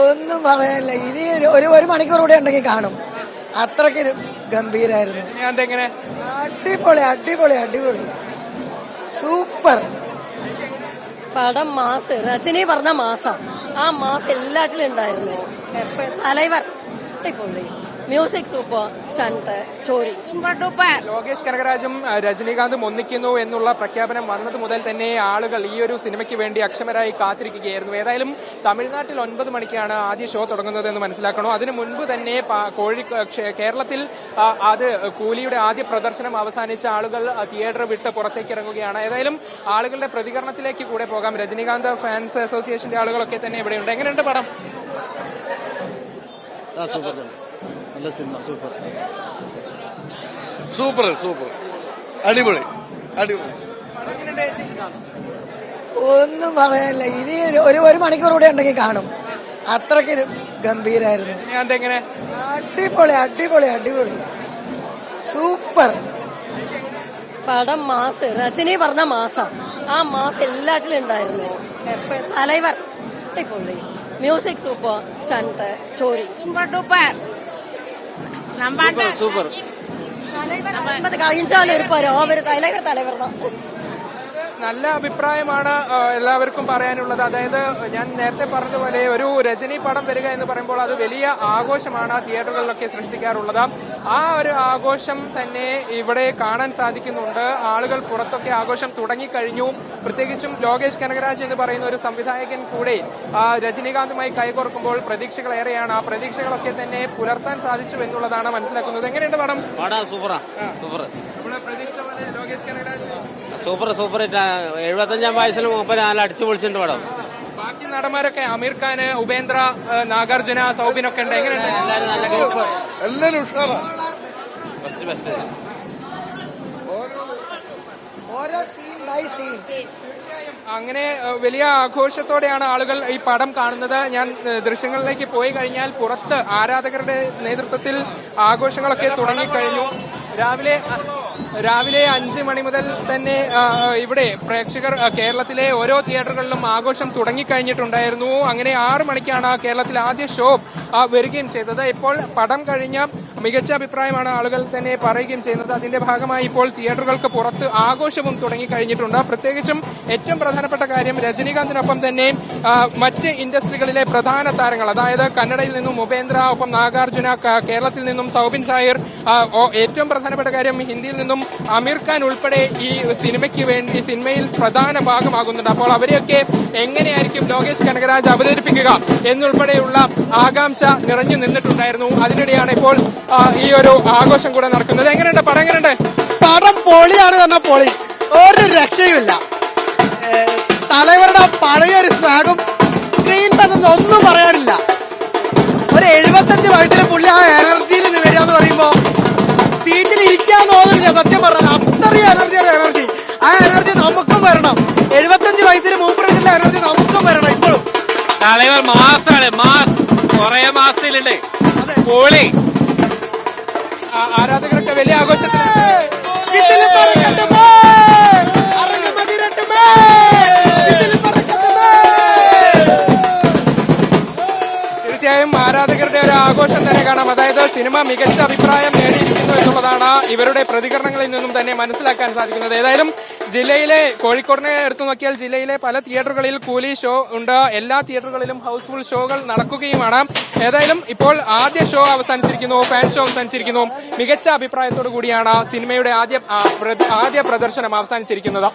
ഒന്നും പറയാനില്ല. ഇനി ഒരു മണിക്കൂർ കൂടെ ഉണ്ടെങ്കിൽ കാണും. അത്രയ്ക്ക് ഗംഭീരായിരുന്നു. അടിപൊളി അടിപൊളി അടിപൊളി സൂപ്പർ പടം. മാസ് രജനി പറഞ്ഞ മാസം ആ മാസ് എല്ലാറ്റിലും ഉണ്ടായിരുന്നു. തലൈവർ അടിപൊളി, music super, stunt, story super duper. Lokesh കനകരാജും രജനീകാന്തും ഒന്നിക്കുന്നു എന്നുള്ള പ്രഖ്യാപനം വന്നത് മുതൽ തന്നെ ആളുകൾ ഈ ഒരു സിനിമയ്ക്ക് വേണ്ടി അക്ഷമരായി കാത്തിരിക്കുകയായിരുന്നു. ഏതായാലും തമിഴ്നാട്ടിൽ 9 മണിക്കാണ് ആദ്യ ഷോ തുടങ്ങുന്നത് എന്ന് മനസ്സിലാക്കണോ. അതിനു മുൻപ് തന്നെ കേരളത്തിൽ അത് കൂലിയുടെ ആദ്യ പ്രദർശനം അവസാനിച്ച ആളുകൾ തിയേറ്റർ വിട്ട് പുറത്തേക്ക് ഇറങ്ങുകയാണ്. ഏതായാലും ആളുകളുടെ പ്രതികരണത്തിലേക്ക് കൂടെ പോകാം. രജനീകാന്ത് ഫാൻസ് അസോസിയേഷന്റെ ആളുകളൊക്കെ തന്നെ ഇവിടെയുണ്ട്. എങ്ങനെയുണ്ട് പടം? നല്ല സിനിമ, സൂപ്പർ സൂപ്പർ സൂപ്പർ അടിപൊളി അടിപൊളി. ഒന്നും പറയാനില്ല. ഇനി ഒരു മണിക്കൂർ കൂടെ ഉണ്ടെങ്കിൽ കാണും. അത്രയ്ക്ക് ഗംഭീരായിരുന്നു. അടിപൊളി അടിപൊളി അടിപൊളി സൂപ്പർ പടം. മാസ് രജനി പറഞ്ഞ മാസം ആ മാസ് എല്ലാറ്റിലും ഉണ്ടായിരുന്നു. തലൈവർ അടിപൊളി, music super, stunt, story super duper. Super. കഴിഞ്ഞാലും ഒരു പരോവര് തലൈവർ തലൈവർ தான். നല്ല അഭിപ്രായമാണ് എല്ലാവർക്കും പറയാനുള്ളത്. അതായത് ഞാൻ നേരത്തെ പറഞ്ഞതുപോലെ ഒരു രജനി പടം വരിക എന്ന് പറയുമ്പോൾ അത് വലിയ ആഘോഷമാണ് തിയേറ്ററുകളിലൊക്കെ സൃഷ്ടിക്കാറുള്ളത്. ആ ഒരു ആഘോഷം തന്നെ ഇവിടെ കാണാൻ സാധിക്കുന്നുണ്ട്. ആളുകൾ പുറത്തൊക്കെ ആഘോഷം തുടങ്ങിക്കഴിഞ്ഞു. പ്രത്യേകിച്ചും ലോകേഷ് കനകരാജ് എന്ന് പറയുന്ന ഒരു സംവിധായകൻ കൂടെ രജനീകാന്തുമായി കൈകോർക്കുമ്പോൾ പ്രതീക്ഷകൾ ഏറെയാണ്. ആ പ്രതീക്ഷകളൊക്കെ തന്നെ പുലർത്താൻ സാധിച്ചു എന്നുള്ളതാണ് മനസ്സിലാക്കുന്നത്. എങ്ങനെയുണ്ട് പടം? സൂപ്പറാ സൂപ്പർ. പ്രതീക്ഷിച്ച പോലെ ലോകേഷ് കനകരാജ് സൂപ്പർ സൂപ്പർ. 75-ാം വയസ്സിൽ മൂപ്പര് നല്ല അടിച്ചു പൊളിച്ചിട്ടുണ്ട് പടം. ബാക്കി നടന്മാരൊക്കെ അമീർ ഖാൻ, ഉപേന്ദ്ര, നാഗാർജുന, സൗബിനൊക്കെ ഉണ്ട്. എങ്ങനെയുണ്ട്? എല്ലാരും ഉഷാറാണ്. Best best. ഓരോ സീൻ ബൈ സീൻ അങ്ങനെ വലിയ ആഘോഷത്തോടെയാണ് ആളുകൾ ഈ പടം കാണുന്നത്. ഞാൻ ദൃശ്യങ്ങളിലേക്ക് പോയി കഴിഞ്ഞാൽ പുറത്ത് ആരാധകരുടെ നേതൃത്വത്തിൽ ആഘോഷങ്ങളൊക്കെ തുടങ്ങിക്കഴിഞ്ഞു. രാവിലെ 5 മണി മുതൽ തന്നെ ഇവിടെ പ്രേക്ഷകർ കേരളത്തിലെ ഓരോ തിയേറ്ററുകളിലും ആഘോഷം തുടങ്ങിക്കഴിഞ്ഞിട്ടുണ്ടായിരുന്നു. അങ്ങനെ 6 മണിക്കാണ് കേരളത്തിൽ ആദ്യ ഷോ വരികയും ചെയ്തത്. ഇപ്പോൾ പടം കഴിഞ്ഞ മികച്ച അഭിപ്രായമാണ് ആളുകൾ തന്നെ പറയുകയും ചെയ്യുന്നത്. അതിന്റെ ഭാഗമായി ഇപ്പോൾ തിയേറ്ററുകൾക്ക് പുറത്ത് ആഘോഷവും തുടങ്ങിക്കഴിഞ്ഞിട്ടുണ്ട്. പ്രത്യേകിച്ചും ഏറ്റവും പ്രധാനപ്പെട്ട കാര്യം, രജനീകാന്തിനൊപ്പം തന്നെ മറ്റ് ഇൻഡസ്ട്രികളിലെ പ്രധാന താരങ്ങൾ, അതായത് കന്നഡയിൽ നിന്നും ഉപേന്ദ്ര, ഒപ്പം നാഗാർജുന, കേരളത്തിൽ നിന്നും സൗബിൻ സാഹിർ, ഏറ്റവും പ്രധാനപ്പെട്ട കാര്യം ഹിന്ദിയിൽ നിന്നും അമീർ ഖാൻ ഉൾപ്പെടെ ഈ സിനിമയിൽ പ്രധാന ഭാഗമാകുന്നുണ്ട്. അപ്പോൾ അവരെയൊക്കെ എങ്ങനെയായിരിക്കും ലോകേഷ് കനകരാജ് അവതരിപ്പിക്കുക എന്നുൾപ്പെടെയുള്ള ആകാംക്ഷ നിറഞ്ഞു നിന്നിട്ടുണ്ടായിരുന്നു. അതിനിടെയാണ് ഇപ്പോൾ ഈ ഒരു ആഘോഷം കൂടെ നടക്കുന്നത്. എങ്ങനെയുണ്ട് പടം? എങ്ങനെയുണ്ട് പടം? പൊളിയാണ് തന്നെ, പൊളി, ഒരു രക്ഷയുമില്ല. തലവരുടെ പഴയൊരു സ്വാഗം സ്ക്രീൻ പറ്റുന്ന ഒന്നും പറയാനില്ല. ഒരു 75 വയസ്സിലെ പുള്ളി ആ എനർജിയിൽ വരിക എന്ന് പറയുമ്പോ സീറ്റിൽ ഇരിക്കാൻ തോന്നില്ല. സത്യം പറഞ്ഞാൽ അത്രയും എനർജി. ആ എനർജി നമുക്കും വരണം. 75 വയസ്സിന് മൂപ്പറിനുള്ള എനർജി നമുക്കും വരണം. ഇപ്പോഴും തലവർ മാസാണ്, മാസ് കൊറേ മാസത്തിലുണ്ട്. പൊളി. ആരാധകരൊക്കെ വലിയ ആഘോഷത്തിൽ തീർച്ചയായും ആരാധകരുടെ ഒരു ആഘോഷം തന്നെ കാണാം. അതായത് സിനിമ മികച്ച അഭിപ്രായം നേടിയിരിക്കുന്നു എന്നുള്ളതാണ് ഇവരുടെ പ്രതികരണങ്ങളിൽ നിന്നും തന്നെ മനസ്സിലാക്കാൻ സാധിക്കുന്നത്. ഏതായാലും ജില്ലയിലെ കോഴിക്കോടിനെ എടുത്തു നോക്കിയാൽ ജില്ലയിലെ പല തിയേറ്ററുകളിൽ കൂലി ഷോ ഉണ്ട്. എല്ലാ തിയേറ്ററുകളിലും ഹൗസ്ഫുൾ ഷോകൾ നടക്കുകയുമാണ്. ഏതായാലും ഇപ്പോൾ ആദ്യ ഷോ അവസാനിച്ചിരിക്കുന്നു, ഫാൻ ഷോ അവസാനിച്ചിരിക്കുന്നു. മികച്ച അഭിപ്രായത്തോടു കൂടിയാണ് സിനിമയുടെ ആദ്യ പ്രദർശനം അവസാനിച്ചിരിക്കുന്നത്.